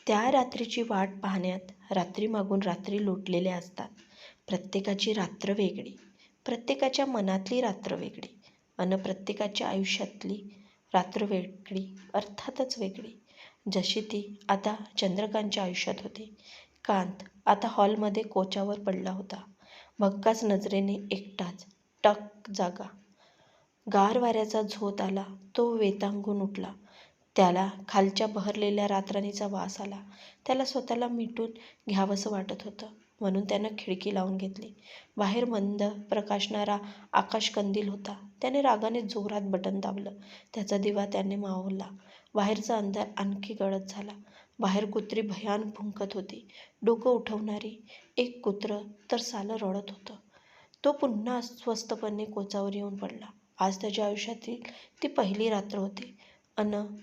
त्या रात्रीची वाट पाहण्यात रात्री मागून रात्री लोटलेल्या असतात. प्रत्येकाची रात्र वेगळी, प्रत्येकाच्या मनातली रात्र वेगळी आणि प्रत्येकाच्या आयुष्यातली रात्र वेगळी, अर्थातच वेगळी. जशी ती आता चंद्रकांतच्या आयुष्यात होती. कांत आता हॉलमध्ये कोचावर पडला होता. भक्काच नजरेने एकटाच, टक जागा. गार वाऱ्याचा झोत आला. तो वेतांगून उठला. त्याला खालच्या बहरलेल्या रातराणीचा वास आला. त्याला स्वतःला मिटून घ्यावंसं वाटत होतं, म्हणून त्यानं खिडकी लावून घेतली. बाहेर मंद प्रकाशणारा आकाशकंदील होता. त्याने रागाने जोरात बटन दाबलं. त्याचा दिवा त्याने मावळला. बाहेरचा अंधार आणखी गडद झाला. बाहेर कुत्री भयान भुंकत होती. डोकं उठवणारी. एक कुत्रं तर सालं रडत होतं. तो पुन्हा अस्वस्थपणे कोचावर येऊन पडला. आज त्याच्या आयुष्यातील ती पहिली रात्र होती.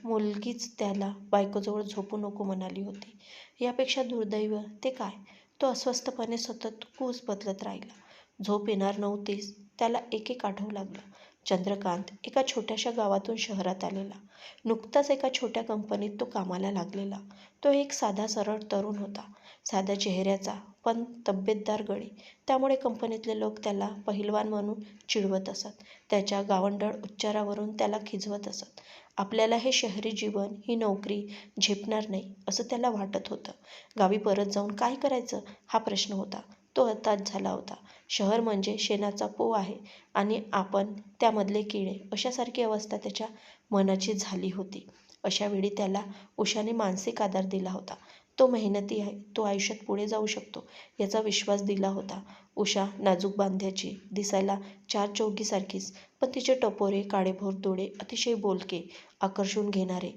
मुलगीच त्याला बायकोजवळ झोपू नको म्हणाली होती. यापेक्षा दुर्दैव ते काय? तो अस्वस्थपणे सतत कूस बदलत राहिला. झोप येणार नव्हतीच. त्याला एक एक आठवू लागलं. चंद्रकांत एका छोट्याशा गावातून शहरात आलेला. नुकताच एका छोट्या कंपनीत तो कामाला लागलेला. तो एक साधा सरळ तरुण होता. साध्या चेहऱ्याचा, पण तब्येतदार गडी. त्यामुळे कंपनीतले लोक त्याला पहिलवान म्हणून चिडवत असत. त्याच्या गावंढळ उच्चारावरून त्याला खिजवत असत. आपल्याला हे शहरी जीवन, ही नोकरी झेपणार नाही असं त्याला वाटत होतं. गावी परत जाऊन काय करायचं हा प्रश्न होता. तो हताश झाला होता. शहर म्हणजे शेणाचा पो आहे आणि आपण त्यामधले किडे, अशासारखी अवस्था त्याच्या मनाची झाली होती. अशा वेळी त्याला उषाने मानसिक आधार दिला होता. तो मेहनती आहे, तो आयुष्यात पुढे जाऊ शकतो याचा विश्वास दिला होता. उषा नाजूक बांध्याची, दिसायला चारचौघीसारखीच, पण तिचे टपोरे काळेभोर डोळे अतिशय बोलके, आकर्षून घेणारे.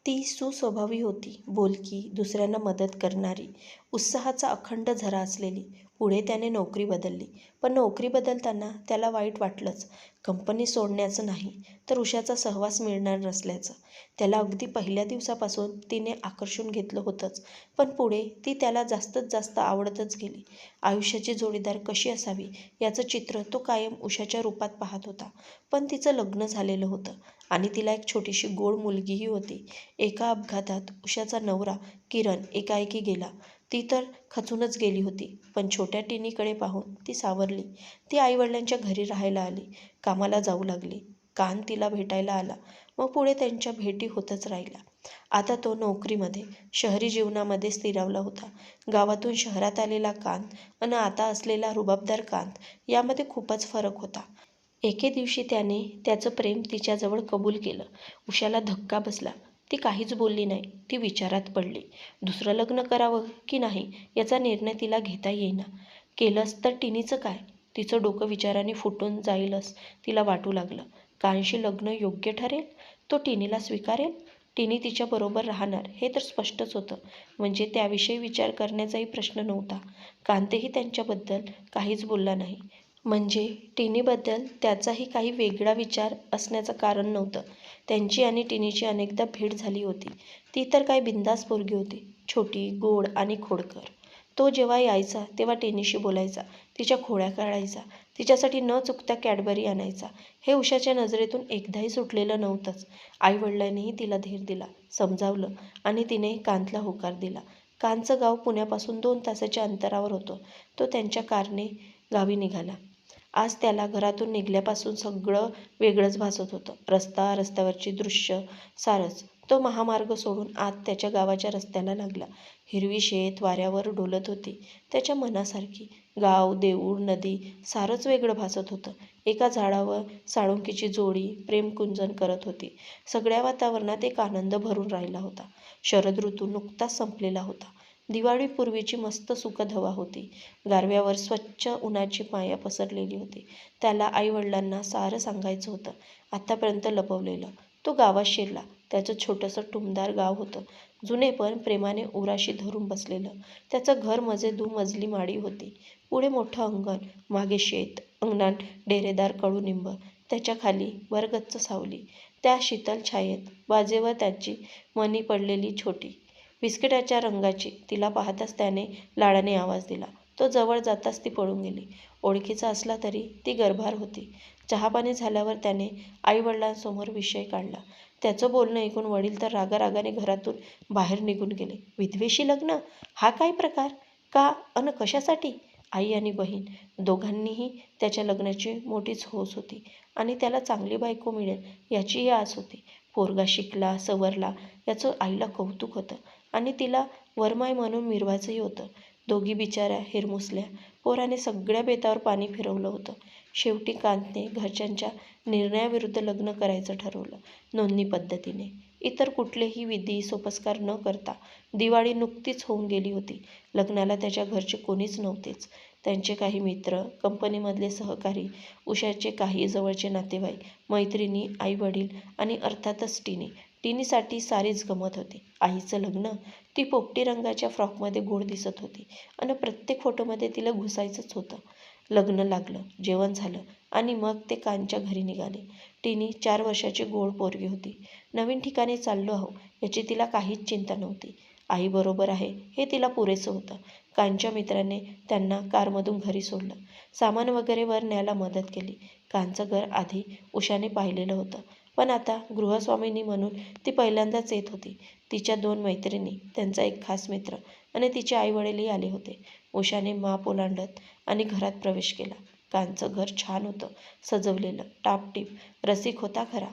ती सुस्वभावी होती, बोलकी, दुसऱ्यांना मदत करणारी, उत्साहाचा अखंड झरा असलेली. पुढे त्याने नोकरी बदलली, पण नोकरी बदलताना त्याला वाईट वाटलंच. कंपनी सोडण्याचं नाही, तर उषाचा सहवास मिळणार नसल्याचं. त्याला अगदी पहिल्या दिवसापासून तिने आकर्षून घेतलं होतंच, पण पुढे ती त्याला जास्तच जास्त आवडतच गेली. आयुष्याची जोडीदार कशी असावी याचं चित्र तो कायम उषाच्या रूपात पाहत होता. पण तिचं लग्न झालेलं होतं आणि तिला एक छोटीशी गोड मुलगीही होती. एका अपघातात उषाचा नवरा किरण एकाएकी गेला. ती तर खचूनच गेली होती, पण छोट्या टिनीकडे पाहून ती सावरली. ती आईवडिलांच्या घरी राहायला आली, कामाला जाऊ लागली. कांत तिला भेटायला आला. मग पुढे त्यांच्या भेटी होतच राहिल्या. आता तो नोकरीमध्ये, शहरी जीवनामध्ये स्थिरावला होता. गावातून शहरात आलेला कांत आणि आता असलेला रुबाबदार कांत यामध्ये खूपच फरक होता. एके दिवशी त्याने त्याचं प्रेम तिच्याजवळ कबूल केलं. उषाला धक्का बसला. ती काहीच बोलली नाही. ती विचारात पडली. दुसरं लग्न करावं की नाही याचा निर्णय तिला घेता येईना. केलंच तर टिनीचं काय? तिचं डोकं विचाराने फुटून जाईलच तिला वाटू लागलं. कांशी लग्न योग्य ठरेल? तो टिनीला स्वीकारेल? टिनी तिच्याबरोबर राहणार हे तर स्पष्टच होतं. म्हणजे त्याविषयी विचार करण्याचाही प्रश्न नव्हता. कांतही त्यांच्याबद्दल काहीच बोलला नाही. म्हणजे टिनीबद्दल त्याचाही काही वेगळा विचार असण्याचं कारण नव्हतं. त्यांची आणि टिनीची अनेकदा भेट झाली होती. ती तर काय बिनधास्त पोरगी होती, छोटी, गोड आणि खोडकर. तो जेव्हा यायचा तेव्हा टिनीशी बोलायचा, तिच्या खोड्या काढायचा, तिच्यासाठी न चुकता कॅडबरी आणायचा. हे उषाच्या नजरेतून एकदाही सुटलेलं नव्हतंच. आईवडिलांनीही तिला धीर दिला, समजावलं आणि तिने कांतला होकार दिला. कांतचं गाव पुण्यापासून 2 तासाच्या अंतरावर होतं. तो त्यांच्या कारने गावी निघाला. आज त्याला घरातून निघाल्यापासून सगळं वेगळंच भासत होतं. रस्ता, रस्त्यावरची दृश्य, सारंच. तो महामार्ग सोडून आत त्याच्या गावाच्या रस्त्याला लागला. हिरवी शेत वाऱ्यावर डोलत होती, त्याच्या मनासारखी. गाव, देऊळ, नदी सारंच वेगळं भासत होतं. एका झाडावर साळुंकीची जोडी प्रेमकुंजन करत होती. सगळ्या वातावरणात एक आनंद भरून राहिला होता. शरद ऋतू नुकताच संपलेला होता. दिवाळीपूर्वीची मस्त सुखद हवा होती. गारव्यावर स्वच्छ उन्हाची माया पसरलेली होती. त्याला आईवडिलांना सारं सांगायचं होतं, आत्तापर्यंत लपवलेलं. तो गावात शिरला. त्याचं छोटंसं टुमदार गाव होतं. जुने पण प्रेमाने उराशी धरून बसलेलं. त्याचं घर दुमजली माडी होती. पुढे मोठं अंगण, मागे शेत, अंगणात डेरेदार कडुनिंब, त्याच्या खाली वरगच्च सावली. त्या शीतल छायेत बाजेवर त्याची मणी पडलेली छोटी, बिस्किटाच्या रंगाची. तिला पाहताच त्याने लाडाने आवाज दिला. तो जवळ जाताच ती पळून गेली. ओळखीचा असला तरी ती गर्भार होती. चहापाणी झाल्यावर त्याने आईवडिलांसमोर विषय काढला. त्याचं बोलणं ऐकून वडील तर रागारागाने घरातून बाहेर निघून गेले. विधवेशी लग्न? हा काय प्रकार? का अन कशासाठी? आई आणि बहीण दोघांनीही त्याच्या लग्नाची मोठीच हौस होती आणि त्याला चांगली बायको मिळेल याचीही आस होती. पोरगा शिकला, सवरला याचं आईला कौतुक होतं आणि तिला वरमाय म्हणून मिरवायचंही होतं. दोघी बिचाऱ्या हिरमुसल्या. पोराने सगळ्या बेतावर पाणी फिरवलं होतं. शेवटी कांतने घरच्यांच्या निर्णयाविरुद्ध लग्न करायचं ठरवलं. नोंदणी पद्धतीने. इतर कुठलेही विधी सोपस्कार न करता. दिवाळी नुकतीच होऊन गेली होती. लग्नाला त्याच्या घरचे कोणीच नव्हतेच. त्यांचे काही मित्र, कंपनीमधले सहकारी, उषाचे काही जवळचे नातेवाईक, मैत्रिणी, आईवडील आणि अर्थातच टिनी. टिनीसाठी सारीच गंमत होती. आईचं लग्न? ती पोपटी रंगाच्या फ्रॉकमध्ये गोड दिसत होती आणि प्रत्येक फोटोमध्ये तिला घुसायचंच होतं. लग्न लागलं, जेवण झालं आणि मग ते कानच्या घरी निघाले. टिनी 4 वर्षाची गोड पोरगी होती. नवीन ठिकाणी चाललो आहो याची तिला काहीच चिंता नव्हती. आई बरोबर आहे हे तिला पुरेसं होतं. कानच्या मित्राने त्यांना कारमधून घरी सोडलं. सामान वगैरे वर न्यायला मदत केली. कानचं घर आधी उषाने पाहिलेलं होतं, पण आता गृहस्वामिनी म्हणून ती पहिल्यांदाच येत होती. तिच्या 2 मैत्रिणी, त्यांचा एक खास मित्र आणि तिचे आईवडीलही आले होते. उषाने माप ओलांडत आणि घरात प्रवेश केला. कानचं घर छान होतं, सजवलेलं, टापटीप. रसिक होता खरा,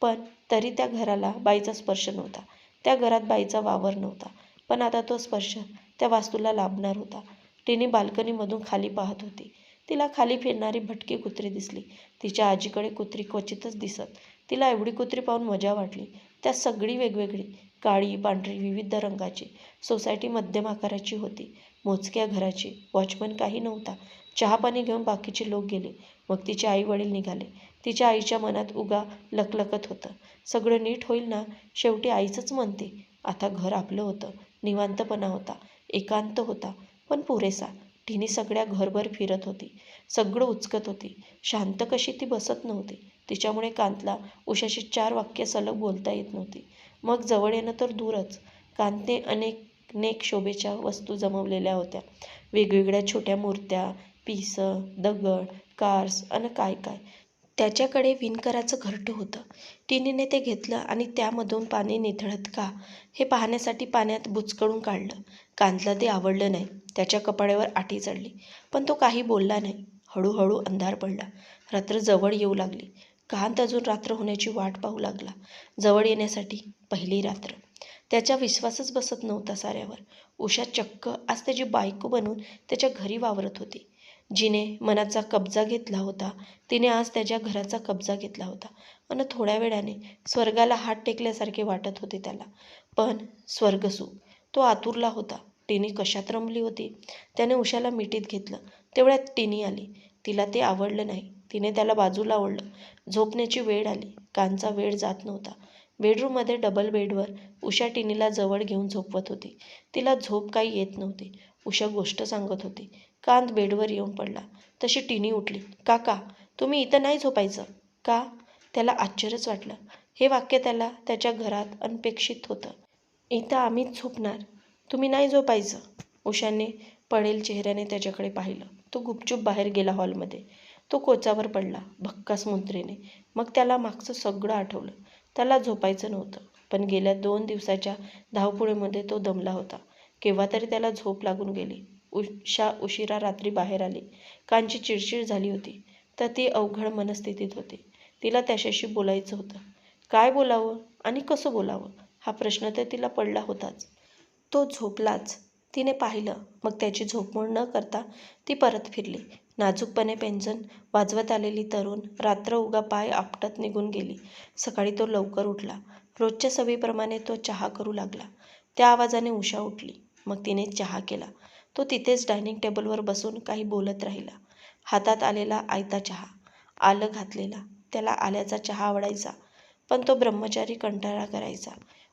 पण तरी त्या घराला बाईचा स्पर्श नव्हता. त्या घरात बाईचा वावर नव्हता, पण आता तो स्पर्श त्या वास्तूला लाभणार होता. टिनी बाल्कनीमधून खाली पाहत होती. तिला खाली फिरणारी भटकी कुत्री दिसली. तिच्या आजीकडे कुत्री क्वचितच दिसत. तिला एवढी कुत्री पाहून मजा वाटली. त्या सगळी वेगवेगळी, काळी, पांढरी, विविध रंगाची. सोसायटी मध्यम आकाराची होती, मोजक्या घराची. वॉचमन काही नव्हता. चहापाणी घेऊन बाकीचे लोक गेले. मग तिचे आई वडील निघाले. तिच्या आईच्या मनात उगा लकलकत होतं. सगळं नीट होईल ना? शेवटी आईचंच म्हणते. आता घर आपलं होतं. निवांतपणा होता. एकांत होता, पण पुरेसा. टिनी सगळ्या घरभर फिरत होती. सगळं उचकत होती. शांत कशी ती बसत नव्हती. तिच्यामुळे कांतला उषाशी 4 वाक्य सलग बोलता येत नव्हती. मग जवळ येणं तर दूरच. कांतने अनेक शोभेच्या वस्तू जमवलेल्या होत्या. वेगवेगळ्या छोट्या मूर्त्या, पिसं, दगड, कार्स अन काय काय. त्याच्याकडे विणकराचं घरटं होतं. टिनीने ते घेतलं आणि त्यामधून पाणी निथळत का हे पाहण्यासाठी पाण्यात बुचकळून काढलं. कांतला ते आवडलं नाही. त्याच्या कपाळावर आठी चढली, पण तो काही बोलला नाही. हळूहळू अंधार पडला. रात्र जवळ येऊ लागली. कांत अजून रात्र होण्याची वाट पाहू लागला. जवळ येण्यासाठी पहिली रात्र. त्याचा विश्वासच बसत नव्हता साऱ्यावर. उषा चक्क आज त्याची बायको बनून त्याच्या घरी वावरत होती. जिने मनाचा कब्जा घेतला होता, तिने आज त्याच्या घराचा कब्जा घेतला होता आणि थोड्या वेळाने स्वर्गाला हात टेकल्यासारखे वाटत होते त्याला. पण स्वर्गसुख, तो आतुरला होता. टिनी कशात रमली होती. त्याने उषाला मिठीत घेतलं. तेवढ्यात टिनी आली. तिला ते आवडलं नाही. तिने त्याला बाजूला ओढलं. झोपण्याची वेळ आली. कानचा वेळ जात नव्हता. बेडरूममध्ये डबल बेडवर उषा टिनीला जवळ घेऊन झोपवत होती. तिला झोप काही येत नव्हती. उषा गोष्ट सांगत होती. कांत बेडवर येऊन पडला. तशी टिनी उठली. काका, तुम्ही इथं नाही झोपायचं का? त्याला आश्चर्यच वाटलं. हे वाक्य त्याला त्याच्या घरात अनपेक्षित होतं. इथं आम्हीच झोपणार, तुम्ही नाही झोपायचं. उषाने पडेल चेहऱ्याने त्याच्याकडे पाहिलं. तो गुपचूप बाहेर गेला हॉलमध्ये. तो कोचावर पडला भक्कस मुद्रेने. मग त्याला मागचं सगळं आठवलं. त्याला झोपायचं नव्हतं, पण गेल्या 2 दिवसाच्या धावपुळीमध्ये तो दमला होता. केव्हा तरी त्याला झोप लागून गेली. उषा उशिरा रात्री बाहेर आली. कानची चिडचिड झाली होती, तर ती अवघड मनस्थितीत होती. तिला त्याच्याशी बोलायचं होतं. काय बोलावं आणि कसं बोलावं हा प्रश्न तर तिला पडला होताच. तो झोपलाच. तिने पाहिलं. मग त्याची झोपमोड न करता ती परत फिरली. नाजूकपणे पेंजन वाजवत आलेली तरुण रात्र उगा पाय आपटत निघून गेली. सकाळी तो लवकर उठला. रोजच्या सवयीप्रमाणे तो चहा करू लागला. त्या आवाजाने उषा उठली. मग तिने चहा केला. तो तिथेच डायनिंग टेबलवर बसून काही बोलत राहिला. हातात आलेला आयता चहा, आलं घातलेला. त्याला आल्याचा चहा आवडायचा, पण तो ब्रह्मचारी कंटाळा करायचा.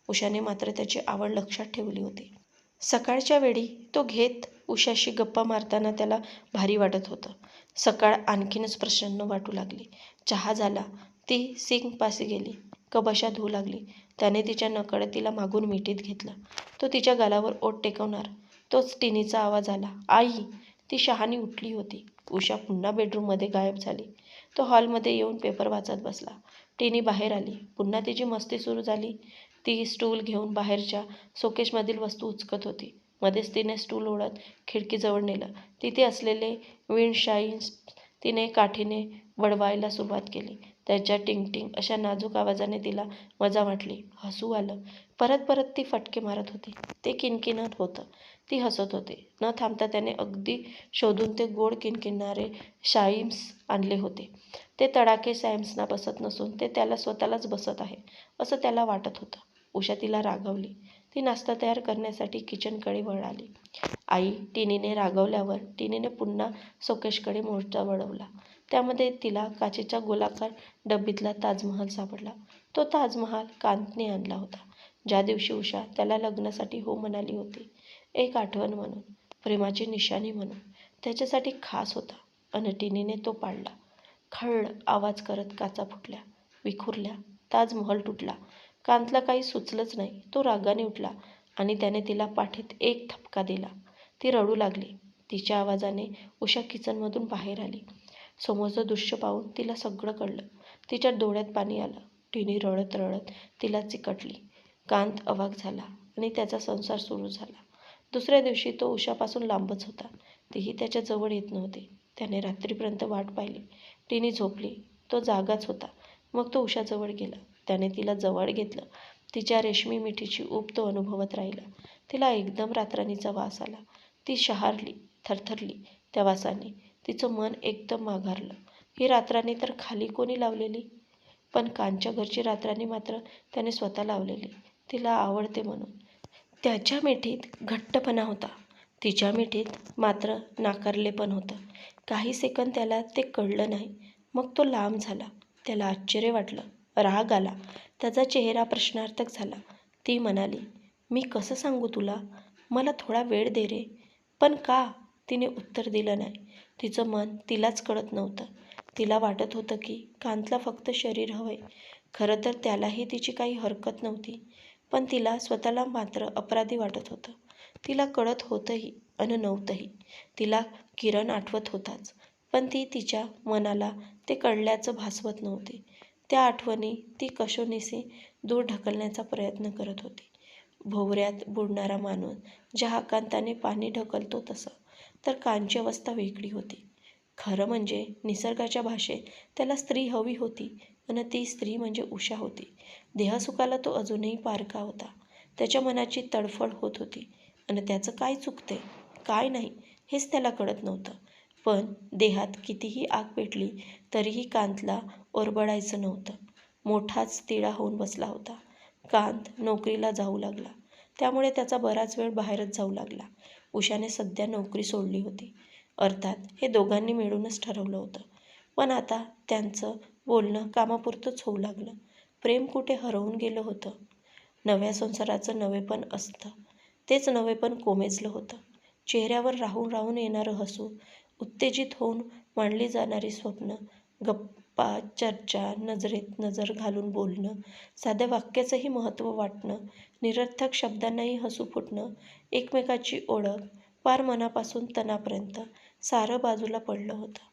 उषाने मात्र त्याची आवड लक्षात ठेवली होती. सकाळच्या वेळी तो घेत उषाशी गप्पा मारताना त्याला भारी वाटत होतं. सकाळ आणखीनच प्रसन्न वाटू लागली. चहा झाला. ती सिंकपाशी गेली. कपाशा धुवू लागली. त्याने तिच्या नकळत तिला मागून मिठीत घेतलं. तो तिच्या गालावर ओठ टेकवणार, तोच टिनीचा आवाज आला. आई! ती शहाणी उठली होती. उषा पुन्हा बेडरूममध्ये गायब झाली. तो हॉलमध्ये येऊन पेपर वाचत बसला. टिनी बाहेर आली. पुन्हा तिची मस्ती सुरू झाली. ती स्टूल घेऊन बाहेरच्या शोकेसमधील वस्तू उचकत होती. मध्येच तिने स्टूल ओढत खिडकीजवळ नेलं. तिथे असलेले विंडशाईन्स तिने काठीने वळवायला सुरुवात केली. त्याच्या टिंग-टिंग अशा नाजूक आवाजाने तिला मजा वाटली. हसू आलं. परत परत ती फटके मारत होती. ते किणकिणत होतं. ती हसत होती. न थांबता त्याने अगदी शोधून ते गोड किणकिणणारे शाईम्स आणले होते. ते तडाखे सॅम्सना बसत नसून ते त्याला स्वतःलाच बसत आहे असं त्याला वाटत होतं. उषा तिला रागावली. ती नाश्ता तयार करण्यासाठी किचनकडे वळाली. आई टिनीने रागावल्यावर टिनीने पुन्हा शोकेसकडे मोर्चा वळवला. त्यामध्ये तिला काचेच्या गोलाकार डब्बीतला ताजमहाल सापडला. तो ताजमहाल कांतने आणला होता. ज्या दिवशी उषा त्याला लग्नासाठी हो म्हणाली होती. एक आठवण म्हणून, प्रेमाची निशाणी म्हणून. त्याच्यासाठी खास होता. अन टिनीने तो पाडला. खळ आवाज करत काचा फुटल्या, विखुरल्या. ताजमहल तुटला. कांतला काही सुचलंच नाही. तो रागाने उठला आणि त्याने तिला पाठीत एक ठपका दिला. ती रडू लागली. तिच्या आवाजाने उषा किचनमधून बाहेर आली. समोरचं दृश्य पाहून तिला सगळं कळलं. तिच्या डोळ्यात पाणी आलं. टिनी रडत रडत तिला चिकटली. कांत अवाक झाला आणि त्याचा संसार सुरू झाला. दुसऱ्या दिवशी तो उषापासून लांबच होता. तीही त्याच्या जवळ येत नव्हती. त्याने रात्रीपर्यंत वाट पाहिली. टिनी झोपली. तो जागाच होता. मग तो उषाजवळ गेला. त्याने तिला जवळ घेतलं. तिच्या रेशमी मिठीची ऊब तो अनुभवत राहिला. तिला एकदम रातराणीचा वास आला. ती शहारली, थरथरली त्या वासाने. तिचं मन एकदम माघारलं. ही रातराणी तर खाली कोणी लावलेली? पण कांतच्या घरची रातराणी मात्र त्याने स्वतः लावलेली. तिला आवडते म्हणून. त्याच्या मिठीत घट्टपणा होता. तिच्या मिठीत मात्र नाकारलेपण होतं. काही सेकंद त्याला ते कळलं नाही. मग तो लांब झाला. त्याला आश्चर्य वाटलं. राग आला. त्याचा चेहरा प्रश्नार्थक झाला. ती म्हणाली, मी कसं सांगू तुला? मला थोडा वेळ दे रे. पण का? तिने उत्तर दिलं नाही. तिचं मन तिलाच कळत नव्हतं. तिला वाटत होतं की कांतला फक्त शरीर हवंय. खरं तर त्यालाही तिची काही हरकत नव्हती. पण तिला स्वतःला मात्र अपराधी वाटत होतं. तिला कळत होतंही अन नव्हतंही. तिला किरण आठवत होताच. पण ती तिच्या मनाला ते कळल्याचं भासवत नव्हते. त्या आठवणी ती कशोनीसी दूर ढकलण्याचा प्रयत्न करत होती. भोवऱ्यात बुडणारा माणूस ज्या हाकांताने पाणी ढकलतो तसं. तर कांतची अवस्था वेगळी होती. खरं म्हणजे निसर्गाच्या भाषेत त्याला स्त्री हवी होती अन ती स्त्री म्हणजे उषा होती. देहसुखाला तो अजूनही पारखा होता. त्याच्या मनाची तडफड होत होती. अन त्याचं काय चुकतंय, काय नाही हेच त्याला कळत नव्हतं. पण देहात कितीही आग पेटली तरीही कांतला ओरबडायचं नव्हतं. मोठाच तिढा होऊन बसला होता. कांत नोकरीला जाऊ लागला. त्यामुळे त्याचा बराच वेळ बाहेरच जाऊ लागला. उषाने सध्या नोकरी सोडली होती. अर्थात हे दोघांनी मिळूनच ठरवलं होतं. पण आता त्यांचं बोलणं कामापुरतंच होऊ लागलं. प्रेम कुठे हरवून गेलं होतं. नव्या संसाराचं नवेपण असतं. तेच नवेपण कोमेजलं होतं. चेहऱ्यावर राहून राहून येणारं हसू, उत्तेजित होऊन मांडली जाणारी स्वप्न, गप्पा, चर्चा, नजरेत नजर घालून बोलणं, साध्या वाक्याचंही महत्त्व वाटणं, निरर्थक शब्दांनाही हसू फुटणं, एकमेकाची ओळख, पार मनापासून तनापर्यंत सारं बाजूला पडलं होतं.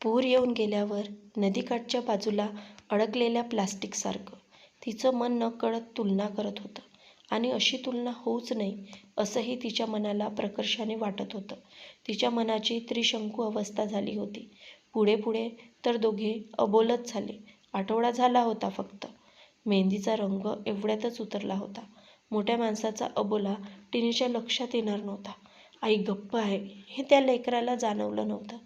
पूर येऊन गेल्यावर नदीकाठच्या बाजूला अडकलेल्या प्लास्टिकसारखं. तिचं मन नकळत तुलना करत होतं. आणि अशी तुलना होऊच नये असंही तिच्या मनाला प्रकर्षाने वाटत होतं. तिच्या मनाची त्रिशंकू अवस्था झाली होती. पुढे पुढे तर दोघे अबोलच झाले. आठवडा झाला होता फक्त. मेहंदीचा रंग एवढ्यातच उतरला होता. मोठ्या माणसाचा अबोला टिनीच्या लक्षात येणार नव्हता. आई गप्प आहे हे त्या लेकराला जाणवलं नव्हतं.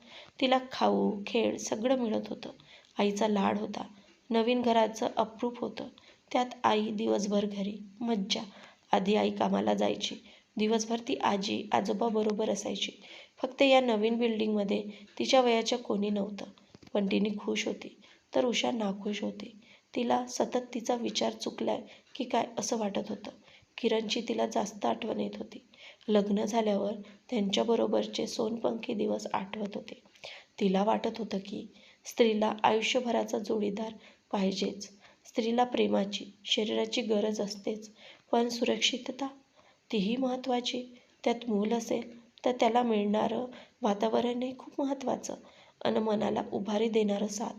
तिला खाऊ, खेळ सगळं मिळत होतं. आईचा लाड होता. नवीन घराचं अप्रूप होतं. त्यात आई दिवसभर घरी. मज्जा. आधी आई कामाला जायची. दिवसभर ती आजी आजोबा बरोबर असायची. फक्त या नवीन बिल्डिंगमध्ये तिच्या वयाच्या कोणी नव्हतं. पण टिनी खुश होती. तर उषा नाखुश होती. तिला सतत तिचा विचार चुकलाय की काय असं वाटत होतं. किरणची तिला जास्त आठवण येत होती. लग्न झाल्यावर त्यांच्याबरोबरचे सोनपंखी दिवस आठवत होते. तिला वाटत होतं की स्त्रीला आयुष्यभराचा जोडीदार पाहिजेच. स्त्रीला प्रेमाची, शरीराची गरज असतेच. पण सुरक्षितता तीही महत्त्वाची. त्यात मूल असेल तर त्याला मिळणारं वातावरणही खूप महत्त्वाचं. अन मनाला उभारी देणारं साथ.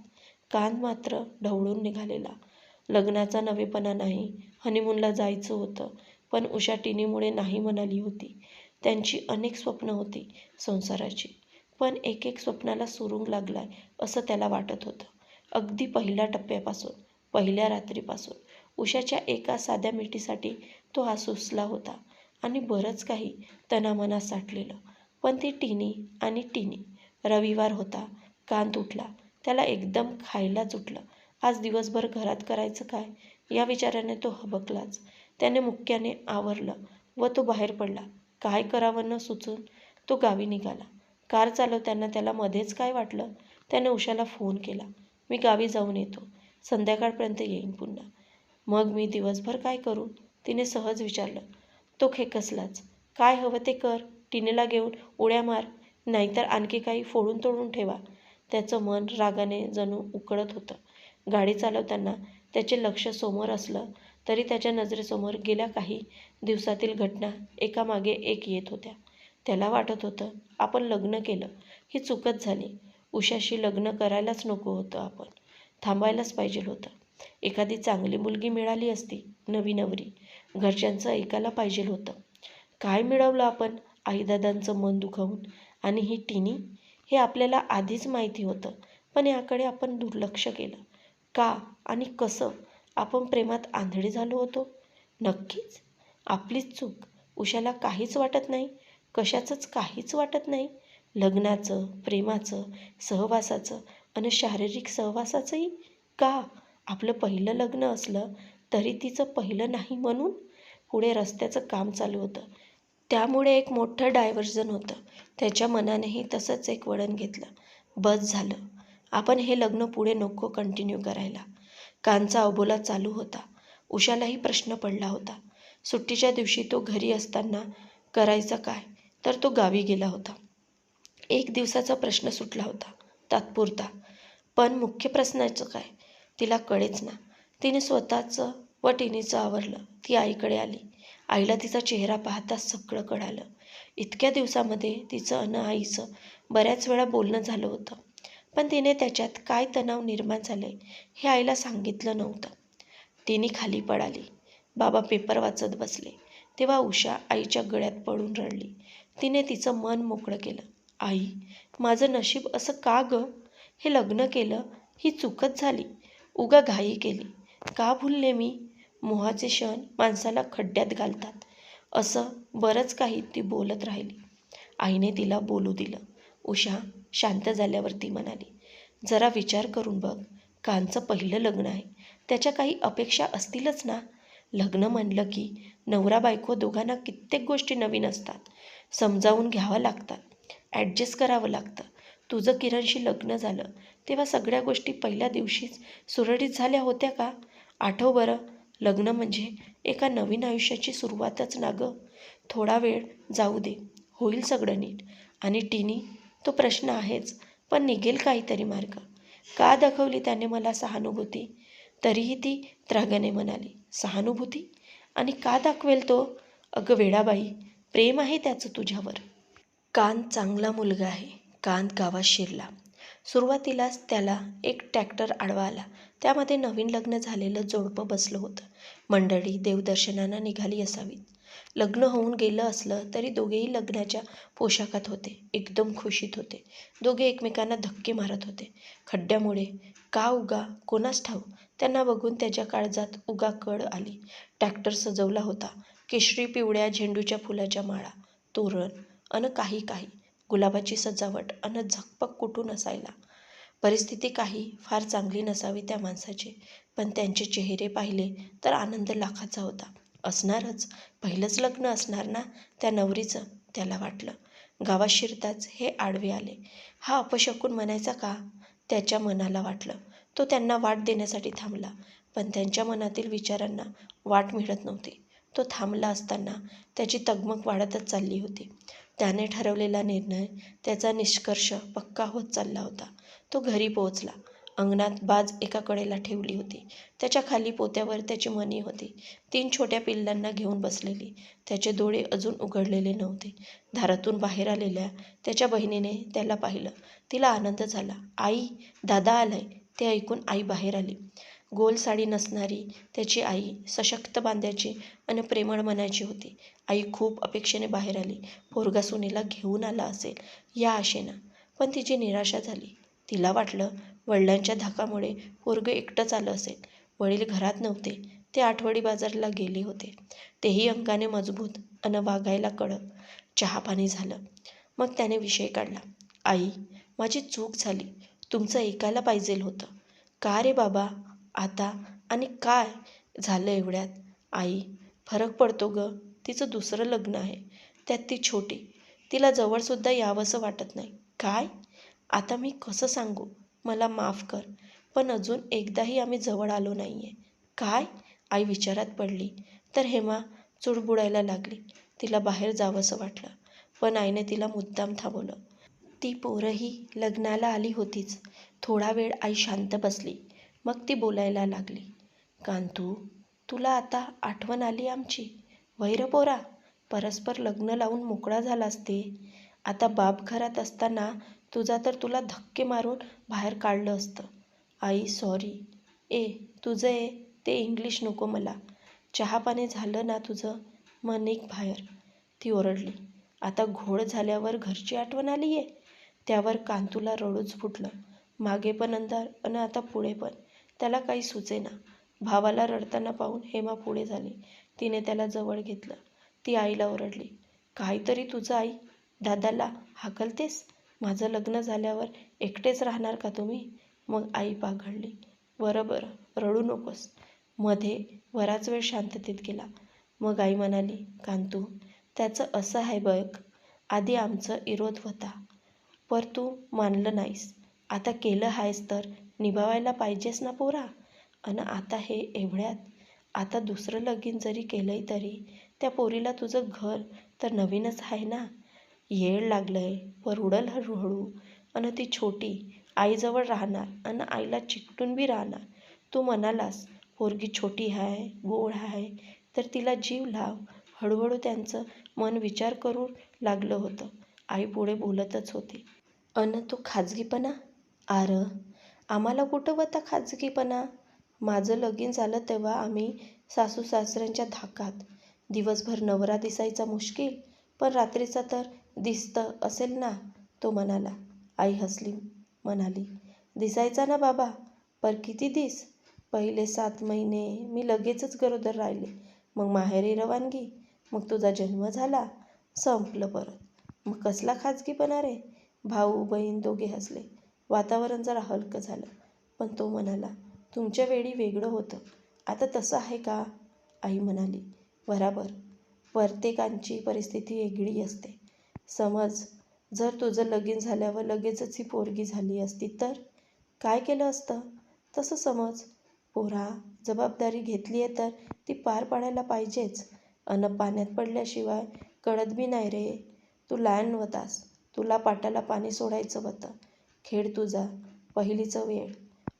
कांत मात्र ढवळून निघालेला. लग्नाचा नवेपणा नाही, हनीमूनला जायचं होतं, पण उषा टिनीमुळे नाही म्हणाली होती. त्यांची अनेक स्वप्न होती संसाराची, पण एक एक स्वप्नाला सुरुंग लागलाय असं त्याला वाटत होतं. अगदी पहिल्या टप्प्यापासून, पहिल्या रात्रीपासून उषाच्या एका साध्या मिठीसाठी तो सुसला होता आणि बरंच काही तनामनात साठलेलं. पण ती टिनी आणि टिनी. रविवार होता. कांत उठला. त्याला एकदम खायलाच उठलं. आज दिवसभर घरात करायचं काय या विचाराने तो हबकलाच. त्याने मुक्याने आवरलं व तो बाहेर पडला. काय करावं न सुचून तो गावी निघाला. कार चालवताना त्याला मध्येच काय वाटलं. त्याने उषाला फोन केला. मी गावी जाऊन येतो. संध्याकाळपर्यंत येईन पुन्हा. मग मी दिवसभर काय करू? तिने सहज विचारलं. तो खेकसलाच. काय हवं ते कर. टिनीला घेऊन उड्या मार, नाहीतर आणखी काही फोडून तोडून ठेवा. त्याचं मन रागाने जणू उकळत होतं. गाडी चालवताना त्याचे लक्ष समोर असलं तरी त्याच्या नजरेसमोर गेल्या काही दिवसातील घटना एकामागे एक येत होत्या. त्याला वाटत होतं आपण लग्न केलं ही चूकच झाली. उषाशी लग्न करायलाच नको होतं. आपण थांबायलाच पाहिजे होतं. एखादी चांगली मुलगी मिळाली असती, नवी नवरी. घरच्यांचं ऐकायला पाहिजे होतं. काय मिळवलं आपण आईदादांचं मन दुखावून? आणि ही टिनी, हे आपल्याला आधीच माहिती होतं, पण याकडे आपण दुर्लक्ष केलं. का आणि कसं? आपण प्रेमात आंधळे झालो होतो. नक्कीच आपलीच चूक. उषाला काहीच वाटत नाही, कशाचंच काहीच वाटत नाही. लग्नाचं, प्रेमाचं, सहवासाचं आणि शारीरिक सहवासाचंही. का? आपलं पहिलं लग्न असलं तरी तिचं पहिलं नाही म्हणून? पुढे रस्त्याचं काम चालू होतं, त्यामुळे एक मोठं डायव्हर्जन होतं. त्याच्या मनानेही तसंच एक वळण घेतलं. बस झालं, आपण हे लग्न पुढे नको कंटिन्यू करायला. कांचा अबोला चालू होता. उषालाही प्रश्न पडला होता. सुट्टीच्या दिवशी तो घरी असताना करायचा काय, तर तो गावी गेला होता. एक दिवसाचा प्रश्न सुटला होता, तात्पुरता. पण मुख्य प्रश्नाचं काय तिला कळेच ना. तिने स्वतःचं व टिनीचं आवरलं. ती आईकडे आली. आईला तिचा चेहरा पाहताच सगळं कळालं. इतक्या दिवसामध्ये तिचं अन आईचं बऱ्याच वेळा बोलणं झालं होतं, पण तिने त्याच्यात काय तणाव निर्माण झाले हे आईला सांगितलं नव्हतं. टिनी खाली पडाली. बाबा पेपर वाचत बसले तेव्हा उषा आईच्या गळ्यात पडून रडली. तिने तिचं मन मोकळं केलं. आई, माझं नशीब असं का गं? हे लग्न केलं ही चूकच झाली. उगा घाई केली. का भुलले मी? मोहाचे क्षण माणसाला खड्ड्यात घालतात. असं बरंच काही ती बोलत राहिली. आईने तिला बोलू दिलं. उषा शांत झाल्यावर ती म्हणाली, जरा विचार करून बघ. कांचं पहिलं लग्न आहे. त्याच्या काही अपेक्षा असतीलच ना. लग्न म्हणलं की नवरा बायको दोघांना कित्येक गोष्टी नवीन असतात. समजावून घ्याव्या लागतात. ॲडजस्ट करावं लागतं. तुझं किरणशी लग्न झालं तेव्हा सगळ्या गोष्टी पहिल्या दिवशीच सुरळीत झाल्या होत्या का? आठव बरं. लग्न म्हणजे एका नवीन आयुष्याची सुरुवातच ना गं. थोडा वेळ जाऊ दे, होईल सगळं नीट. आणि टिनी, तो प्रश्न आहेच, पण निघेल काहीतरी मार्ग. का दाखवली त्याने मला सहानुभूती? तरीही ती त्रागाने म्हणाली, सहानुभूती? आणि का दाखवेल तो? अगं वेडाबाई, प्रेम आहे त्याचं तुझ्यावर. कांत चांगला मुलगा आहे. कांत गावात शिरला. सुरुवातीलाच त्याला एक ट्रॅक्टर आडवा आला. त्यामध्ये नवीन लग्न झालेलं जोडपं बसलं होतं. मंडळी देवदर्शनाला निघाली असावीत. लग्न होऊन गेलं असलं तरी दोघेही लग्नाच्या पोशाखात होते. एकदम खुशीत होते. दोघे एकमेकांना धक्के मारत होते. खड्ड्यामुळे का उगा कोणास ठाऊक. त्यांना बघून त्याच्या काळजात उगा कळ आली. ट्रॅक्टर सजवला होता. केशरी पिवळ्या झेंडूच्या फुलाच्या माळा, तोरण अन काही गुलाबाची सजावट अन झकपक कुठून असायला. परिस्थिती काही फार चांगली नसावी त्या माणसाची, पण त्यांचे चेहरे पाहिले तर आनंद लाखाचा होता. असणारच, पहिलंच लग्न असणार ना त्या नवरीचं, त्याला वाटलं. गावात शिरताच हे आडवे आले. हा अपशकुन म्हणायचा का? त्याच्या मनाला वाटलं. तो त्यांना वाट देण्यासाठी थांबला, पण त्यांच्या मनातील विचारांना वाट मिळत नव्हती. तो थांबला असताना त्याची तगमग वाढतच चालली होती. त्याने ठरवलेला निर्णय, त्याचा निष्कर्ष पक्का होत चालला होता. तो घरी पोहोचला. अंगणात बाज एका कडेला ठेवली होती. त्याच्या खाली पोत्यावर त्याची मणी होती. 3 छोट्या पिल्लांना घेऊन बसलेली. त्याचे डोळे अजून उघडलेले नव्हते. दारातून बाहेर आलेल्या त्याच्या बहिणीने त्याला पाहिलं. तिला आनंद झाला. आई, दादा आलाय. ते ऐकून आई बाहेर आली. गोल साडी नसणारी त्याची आई सशक्त बांध्याची आणि प्रेमळ मनाची होती. आई खूप अपेक्षेने बाहेर आली. पोरगा सुनेला घेऊन आला असेल या आशेनं, पण तिची निराशा झाली. तिला वाटलं वडिलांच्या धाकामुळे पोरगं एकटंच आलं असेल. वडील घरात नव्हते, ते आठवडी बाजारला गेले होते. तेही अंगाने मजबूत अन वागायला कडक. चहापाणी झालं. मग त्याने विषय काढला. आई, माझी चूक झाली. तुमचं ऐकायला पाहिजेल होतं. का रे बाबा? आता आणि काय झालं एवढ्यात? आई, फरक पडतो ग. तिचं दुसरं लग्न आहे. त्यात ती छोटी. तिला जवळसुद्धा यावंसं वाटत नाही. काय? आता मी कसं सांगू? मला माफ कर, पण अजून एकदाही आम्ही जवळ आलो नाहीये. काय? आई विचारात पडली तर हेमा चुडबुडायला लागली. तिला बाहेर जावंसं वाटलं, पण आईने तिला मुद्दाम थांबवलं. ती पोरंही लग्नाला आली होतीच. थोडा वेळ आई शांत बसली. मग ती बोलायला लागली. कांतू, तुला आता आठवण आली आमची? वैर पोरा, परस्पर लग्न लावून मोकळा झालास ते. आता बाप घरात असताना तुझा तर तुला धक्के मारून बाहेर काढलं असतं. आई सॉरी. तुझं ते इंग्लिश नको मला. चहापाणी झालं ना तुझं? मग निघ बाहेर. ती ओरडली. आता घोळ झाल्यावर घरची आठवण आली आहे? त्यावर कांतूला रडूच फुटलं. मागे पण अंधार आणि आता पुढे पण. त्याला काही सुचेना. भावाला रडताना पाहून हेमा पुढे झाली. तिने त्याला जवळ घेतलं. ती आईला ओरडली. काहीतरी तुझं आई. दादाला हाकलतेस? माझं लग्न झाल्यावर एकटेच राहणार का तुम्ही? मग आई पाघळली. बरं रडू नकोस. मध्ये बराच वेळ शांततेत गेला. मग आई म्हणाली, कांतू, त्याचं असं आहे बघ. आधी आमचं विरोध होता, पर तू मानलं नाहीस. आता केलं आहेस तर निभावायला पाहिजेस ना पोरा. आणि आता हे एवढ्यात. आता दुसरं लगीन जरी केलंय तरी त्या पोरीला तुझं घर तर नवीनच आहे ना. येड लागलंय, पर उडल हळूहळू. आणि ती छोटी आईजवळ राहणार आणि आईला चिकटून बी राहणार. तू म्हणालास पोरगी छोटी आहे, गोड आहे, तर तिला जीव लाव. हळूहळू त्यांचं मन विचार करू लागलं होतं. आई पुढे बोलतच होती. तो खाजगीपणा? आरं, आम्हाला कुठं होता खाजगीपणा? माझं लगीन झालं तेव्हा आम्ही सासू सासऱ्यांच्या धाकात. दिवसभर नवरा दिसायचा मुश्किल, पण रात्रीचा तर दिसतं असेल ना, तो म्हणाला. आई हसली, म्हणाली, दिसायचा ना बाबा, पर किती दिस? पहिले 7 महिने मी लगेचच गरोदर राहिले. मग माहेरी रवानगी. मग तुझा जन्म झाला. संपलं परत. मग कसला खाजगीपणा रे? भाऊ बहीण दोघे हसले. वातावरण जरा हलकं झालं. पण तो म्हणाला, तुमच्या वेळी वेगळं होतं. आता तसं आहे का? आई म्हणाली, बराबर. प्रत्येकाची परिस्थिती वेगळी असते. समज जर तुझं लगीन झाल्यावर लगेचच ही पोरगी झाली असती तर काय केलं असतं? तसं समज. पोरा, जबाबदारी घेतली आहे तर ती पार पाडायला पाहिजेच. पाण्यात पडल्याशिवाय कळत बी नाही रे. तू लहान होतास. तुला पाटाला पाणी सोडायचं होतं. खेळ तुझा. पहिलीचं वेळ.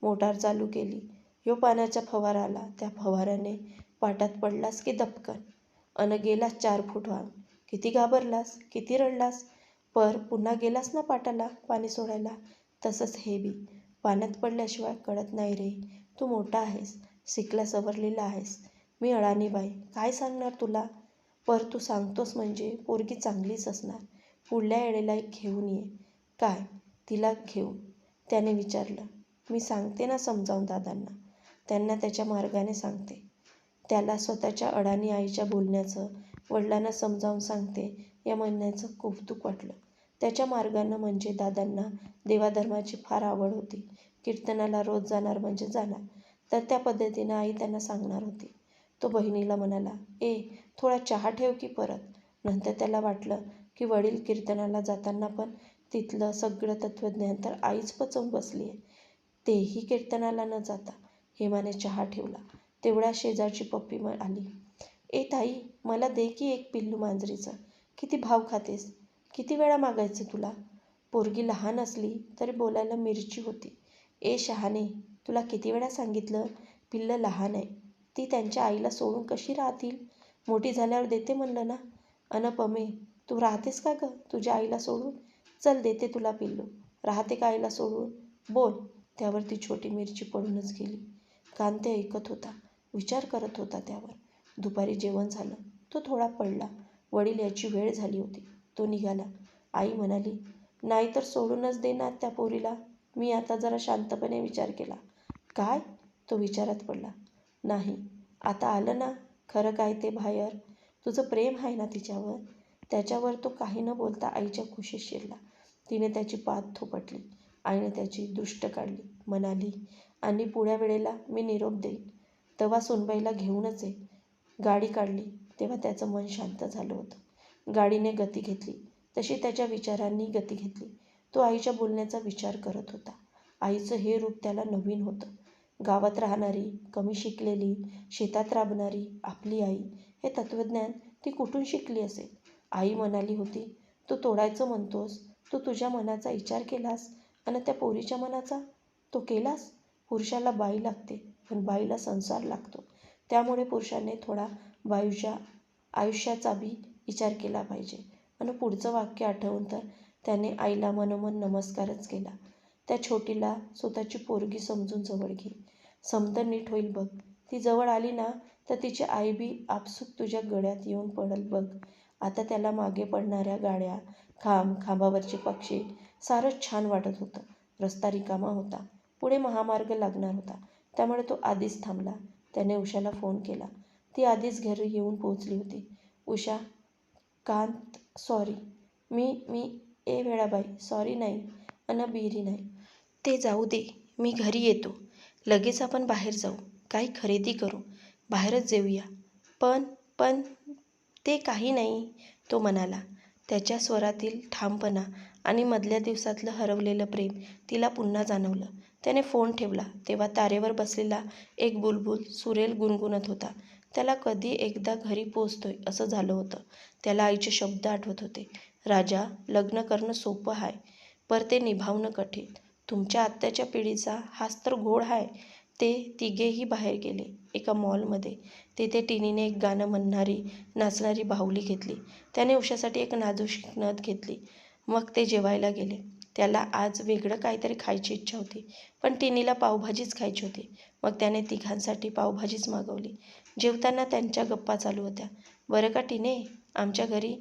मोटार चालू केली. ह्यो पाण्याचा फवारा आला. त्या फवाऱ्याने पाटात पडलास की दपकन. गेलास 4 फूट वाहून. किती घाबरलास, किती रडलास. पर पुन्हा गेलास ना पाटाला पाणी सोडायला. तसंच हे बी. पाण्यात पडल्याशिवाय कळत नाही रे. तू मोठा आहेस, शिकला सवरलेला आहेस. मी अडाणी बाई, काय सांगणार तुला? पर तू सांगतोस म्हणजे पोरगी चांगलीच असणार. पुढल्या वेळेला घेऊन ये. काय? तिला घेऊन? त्याने विचारलं. मी सांगते ना समजावून दादांना. त्यांना त्याच्या मार्गाने सांगते. त्याला स्वतःच्या अडाणी आईच्या बोलण्याचं, वडिलांना समजावून सांगते या म्हणण्याचं कौतुक वाटलं. त्याच्या मार्गानं म्हणजे दादांना देवाधर्माची फार आवड होती. कीर्तनाला रोज जाणार म्हणजे जाणार. तर त्या पद्धतीनं आई त्यांना सांगणार होती. तो बहिणीला म्हणाला, थोडा चहा ठेव की परत. नंतर त्याला वाटलं की वडील कीर्तनाला जाताना पण तिथलं सगळं तत्त्वज्ञान तर आईच पचवून बसली आहे. तेही कीर्तनाला न जाता. हेमाने चहा ठेवला. तेवढ्या शेजारची पप्पी आली. ताई, मला दे की एक पिल्लू मांजरीचं. किती भाव खातेस? किती वेळा मागायचं तुला? पोरगी लहान असली तरी बोलायला मिरची होती. शहाणे, तुला किती वेळा सांगितलं? पिल्लं लहान आहे. ती त्यांच्या आईला सोडून कशी राहतील? मोठी झाल्यावर देते म्हणलं ना. पमे, तू राहतेस का गं तुझ्या आईला सोडून? चल देते तुला पिल्लू. राहते का आईला सोडून? बोल. त्यावर ती छोटी मिरची पडूनच गेली. कांत ते ऐकत होता, विचार करत होता त्यावर. दुपारी जेवण झालं. तो थोडा पडला. वडील याची वेळ झाली होती. तो निघाला. आई म्हणाली, नाही तर सोडूनच दे ना त्या पोरीला. मी आता जरा शांतपणे विचार केला. काय? तो विचारात पडला. नाही, आता आलं ना खरं काय ते बाहेर. तुझं प्रेम आहे ना तिच्यावर. त्याच्यावर तो काही न बोलता आईच्या कुशीत शिरला. तिने त्याची पाठ थोपटली. आईने त्याची दृष्ट काढली. म्हणाली, आणि पुढ्या वेळेला मी निरोप देईन तेव्हा सुनबाईला घेऊनच ये. गाडी काढली तेव्हा त्याचं मन शांत झालं होतं. गाडीने गती घेतली तशी त्याच्या विचारांनी गती घेतली. तो आईच्या बोलण्याचा विचार करत होता. आईचं हे रूप त्याला नवीन होतं. गावात राहणारी, कमी शिकलेली, शेतात राबणारी आपली आई, हे तत्त्वज्ञान ती कुठून शिकली असेल? आई म्हणाली होती, तू तोडायचं म्हणतोस, तू तुझ्या मनाचा विचार केलास आणि त्या पोरीच्या मनाचा? तो केलास? पुरुषाला बाई लागते, पण बाईला संसार लागतो. त्यामुळे पुरुषाने थोडा बाईच्या आयुष्याचा बी विचार केला पाहिजे. आणि पुढचं वाक्य आठवून तर त्याने आईला मनोमन नमस्कारच केला. त्या छोटीला स्वतःची पोरगी समजून जवळ घे. समतं नीट होईल बघ. ती जवळ आली ना तर तिची आई बी आपसूक तुझ्या गळ्यात येऊन पडल बघ. आता त्याला मागे पडणाऱ्या गाड्या, खांबावरचे पक्षी सारंच छान वाटत होतं. रस्ता रिकामा होता. पुढे महामार्ग लागणार होता. त्यामुळे तो आधीच थांबला. त्याने उषाला फोन केला. ती आधीच घरी येऊन पोहोचली होती. उषा, कांत सॉरी. मी ए वेळाबाई सॉरी नाही अन बिरी नाही. ते जाऊ दे, मी घरी येतो. लगेच आपण बाहेर जाऊ. काही खरेदी करू. बाहेरच जेऊया. पण ते काही नाही, तो म्हणाला. त्याच्या स्वरातील ठामपणा आणि मधल्या दिवसातलं हरवलेलं प्रेम तिला पुन्हा जाणवलं. त्याने फोन ठेवला तेव्हा तारेवर बसलेला एक बुलबुल सुरेल गुणगुणत होता. त्याला कधी एकदा घरी पोचतोय असं झालं होतं. त्याला आईचे शब्द आठवत होते. राजा, लग्न करणं सोपं आहे, पर ते निभावणं कठीण. तुमच्या आत्याच्या पिढीचा हाच तर घोड आहे. ते तिघेही बाहेर गेले एका मॉलमध्ये. तिथे टिनीने एक गाणं म्हणणारी, नाचणारी बाहुली घेतली. त्याने उषासाठी एक नाजूक नथ घेतली. मग ते जेवायला गेले. त्याला आज वेगळं काहीतरी खायची इच्छा होती, पण टिनीला पावभाजीच खायची होती. मग त्याने तिघांसाठी पावभाजीच मागवली. जेवताना त्यांच्या गप्पा चालू होत्या. बरं का टिने, आमच्या घरी.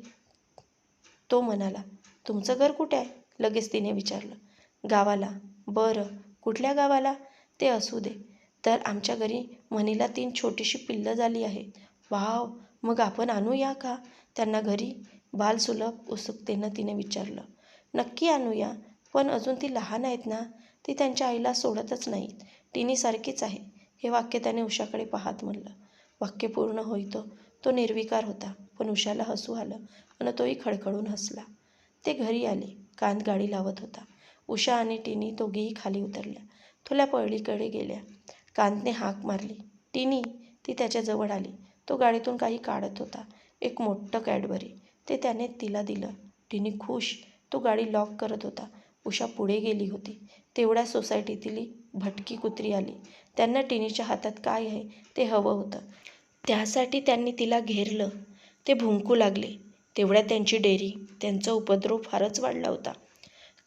तो म्हणाला. तुमचं घर कुठे आहे? लगेच तिने विचारलं. गावाला. बरं, कुठल्या गावाला? ते असू दे. तर आमच्या घरी म्हणीला 3 छोटीशी पिल्लं झाली आहेत. वाव, मग आपण आणूया का त्यांना घरी? बालसुलभ उत्सुकतेनं तिने विचारलं. नक्की आणूया, पण अजून ती लहान आहेत ना. ती त्यांच्या आईला सोडतच नाहीत. टिनीसारखीच आहे. हे वाक्य त्याने उषाकडे पाहत म्हणलं. वाक्य पूर्ण होईतो तो निर्विकार होता, पण उषाला हसू आलं आणि तोही खळखळून हसला. ते घरी आले. कांत गाडी लावत होता. उषा आणि टिनी दोघीही खाली उतरल्या. थोड्या पळीकडे गेल्या. कांतने हाक मारली. टिनी. ती त्याच्याजवळ आली. तो गाडीतून काही काढत होता. एक मोठं कॅडबरी. ते त्याने तिला दिलं. टिनी खुश. तो गाडी लॉक करत होता. उषा पुढे गेली होती. तेवढ्या सोसायटीतली भटकी कुत्री आली. त्यांना टिनीच्या हातात काय आहे ते हवं होतं. त्यासाठी त्यांनी तिला घेरलं. ते भुंकू लागले. तेवढ्यात त्यांची डेअरी. त्यांचा उपद्रव फारच वाढला होता.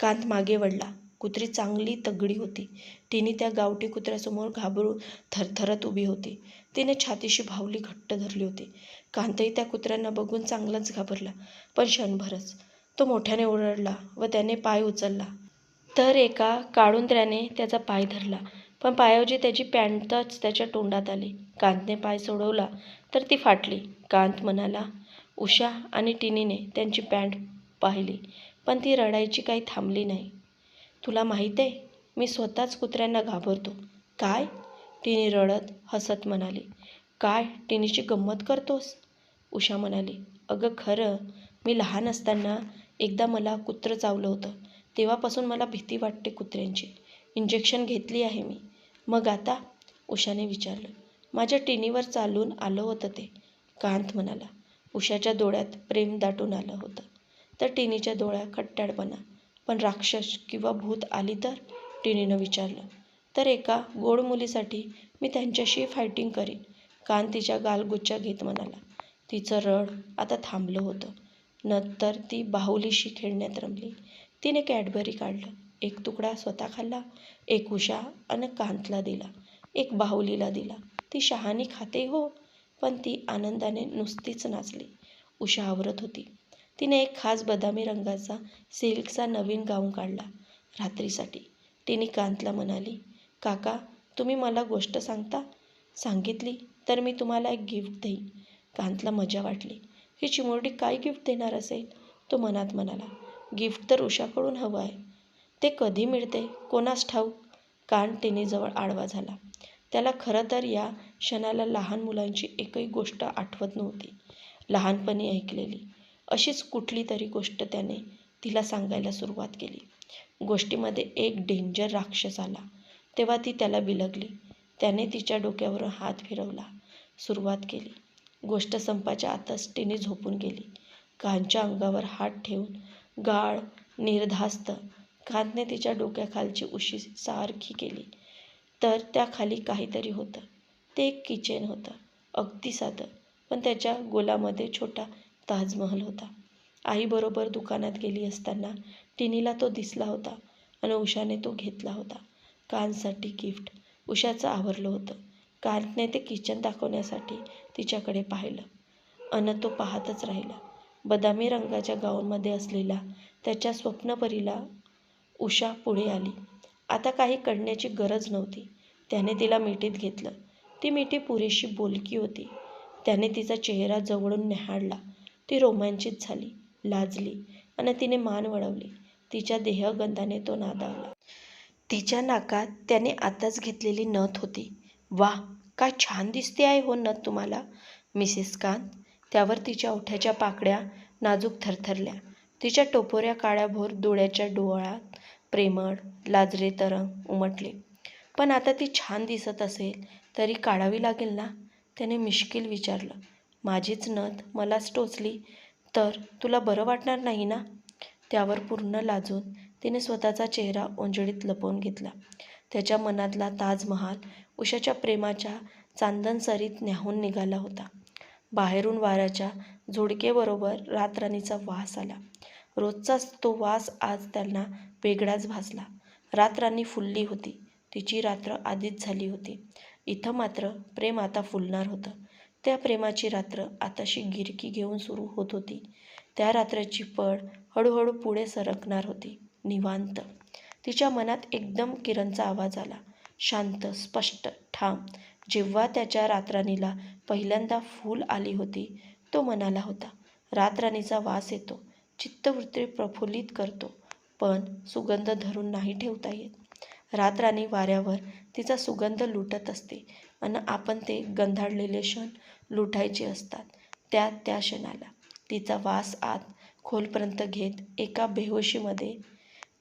कांत मागे वळला. कुत्री चांगली तगडी होती. टिनी त्या गावठी कुत्र्यासमोर घाबरून थरथरत उभी होती. तिने छातीशी बाहुली घट्ट धरली होती. कांतही त्या कुत्र्यांना बघून चांगलाच घाबरला, पण क्षणभरच. तो मोठ्याने ओरडला व त्याने पाय उचलला. तर एका काळुंद्र्याने त्याचा पाय धरला, पण पायाऐवजी त्याची पॅन्टच त्याच्या तोंडात आली. कांतने पाय सोडवला तर ती फाटली. कांत म्हणाला. उषा आणि टिनीने त्यांची पॅन्ट पाहिली, पण ती रडायची काही थांबली नाही. तुला माहीत आहे, मी स्वतःच कुत्र्यांना घाबरतो. काय? टिनी रडत हसत म्हणाली. काय टिनीची गंमत करतोस? उषा म्हणाली. अगं खरं, मी लहान असताना एकदा मला कुत्रं चावलं होतं. तेव्हापासून मला भीती वाटते कुत्र्यांची. इंजेक्शन घेतली आहे मी. मग आता? उषाने विचारलं. माझ्या टिनीवर चालून आलं होतं ते, कांत म्हणाला. उषाच्या डोळ्यात प्रेम दाटून आलं होतं. तर टिनीच्या डोळ्यात खट्टाळपणा. पण राक्षस किंवा भूत आली तर? टिनीनं विचारलं. तर एका गोड मुलीसाठी मी त्यांच्याशी फायटिंग करीन, कांत तिच्या गालगुच्च्या घेत म्हणाला. तिचं रड आता थांबलं होतं. नंतर ती बाहुलीशी खेळण्यात रमली. तिने कॅडबरी काढलं एक तुकडा स्वतः खाल्ला, एक उषा आणि कांतला दिला, एक बाहुलीला दिला. ती शहाणी खाते हो, पण ती आनंदाने नुसतीच नाचली. उषा आवरत होती. तिने एक खास बदामी रंगाचा सिल्कचा नवीन गाऊन काढला रात्रीसाठी. तिने कांतला म्हणाली, काका तुम्ही मला गोष्ट सांगता? सांगितली तर मी तुम्हाला एक गिफ्ट देईन. कांतला मजा वाटली. ही चिमुरडी काय गिफ्ट देणार असेल? तो मनात म्हणाला. गिफ्ट तर उषाकडून हवं आहे. ते कधी मिळते कोणास ठाऊक. कांत टिनीजवळ आडवा झाला. त्याला खरं तर या क्षणाला लहान मुलांची एकही गोष्ट आठवत नव्हती. लहानपणी ऐकलेली अशीच कुठली तरी गोष्ट त्याने तिला सांगायला सुरुवात केली. गोष्टीमध्ये एक डेंजर राक्षस आला तेव्हा ती त्याला बिलगली. त्याने तिच्या डोक्यावर हात फिरवला सुरुवात केली. गोष्ट संपायच्या आतच टिनी झोपून गेली. कांतच्या अंगावर हात ठेवून गाढ निर्धास्त कांतने तिच्या डोक्याखालची उशी सारखी केली. तर त्याखाली काहीतरी होतं. ते एक किचन होतं, अगदी साधं, पण त्याच्या गोलामध्ये छोटा ताजमहल होता. आईबरोबर दुकानात गेली असताना टिनीला तो दिसला होता आणि उषाने तो घेतला होता. कांतसाठी गिफ्ट. उषाचं आवरलं होतं. कांतने ते किचन दाखवण्यासाठी तिच्याकडे पाहिलं अन तो पाहतच राहिला. बदामी रंगाच्या गाऊनमध्ये असलेला त्याच्या स्वप्नपरीला उषा पुढे आली. आता काही करण्याची गरज नव्हती. त्याने तिला मिठीत घेतलं. ती मिठी पुरेशी बोलकी होती. त्याने तिचा चेहरा जवळून न्याहाळला. ती रोमांचित झाली, लाजली आणि तिने मान वळवली. तिच्या देहगंधाने तो नादावला. तिच्या नाकात त्याने आताच घेतलेली नथ होती. वाह, काय छान दिसते आहे हो नथ तुम्हाला, मिसेस कांत. त्यावर तिच्या ओठाच्या पाकळ्या नाजूक थरथरल्या. तिच्या टपोऱ्या काळ्याभोर डोळ्याच्या डोळ्यात प्रेमळ, लाजरे तरंग उमटले. पण आता ती छान दिसत असेल तरी काढावी लागेल ना? त्याने मिश्किल विचारलं. माझीच नथ मलाच टोचली तर तुला बरं वाटणार नाही ना? त्यावर पूर्ण लाजून तिने स्वतःचा चेहरा ओंजळीत लपवून घेतला. त्याच्या मनातला ताजमहाल उषाच्या प्रेमाच्या चांदणसरीत न्याहून निघाला होता. बाहेरून वाऱ्याच्या झुळकेबरोबर रातराणीचा वास आला. रोजचाच तो वास आज त्यांना वेगळाच भासला. रातराणी फुलली होती. तिची रात्र आधीच झाली होती. इथं मात्र प्रेम आता फुलणार होतं. त्या प्रेमाची रात्र आताशी गिरकी घेऊन सुरू होत होती. त्या रात्रीची पळ हळूहळू पुढे सरकणार होती. निवांत. तिच्या मनात एकदम किरणचा आवाज आला. शांत, स्पष्ट, ठाम. जेव्हा त्याच्या रातराणीला पहिल्यांदा फूल आली होती तो म्हणाला होता, रातराणीचा वास येतो, चित्तवृत्ती प्रफुल्लित करतो, पण सुगंध धरून नाही ठेवता येत. रातराणी वाऱ्यावर तिचा सुगंध लुटत असते आणि आपण ते गंधाळलेले क्षण लुटायचे असतात. त्या क्षणाला तिचा वास आत खोलपर्यंत घेत एका बेहोशीमध्ये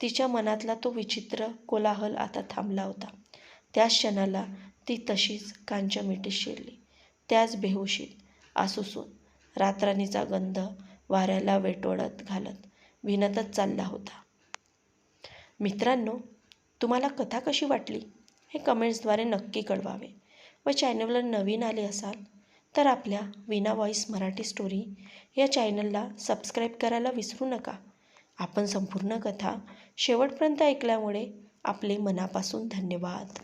तिच्या मनातला तो विचित्र कोलाहल आता थांबला होता. त्याच क्षणाला ती तशीच कांच्या मिठीत शिरली. त्याच बेहोशीत आसुसून रातराणीचा गंध वाऱ्याला वेटोळत घालत विणतच चालला होता. मित्रांनो, तुम्हाला कथा कशी वाटली हे कमेंट्सद्वारे नक्की कळवावे. व चॅनलवर नवीन आले असाल तर आपल्या वीणा व्हॉइस मराठी स्टोरी या चॅनलला सबस्क्राईब करायला विसरू नका. आपण संपूर्ण कथा शेवटपर्यंत ऐकल्यामुळे आपले मनापासून धन्यवाद.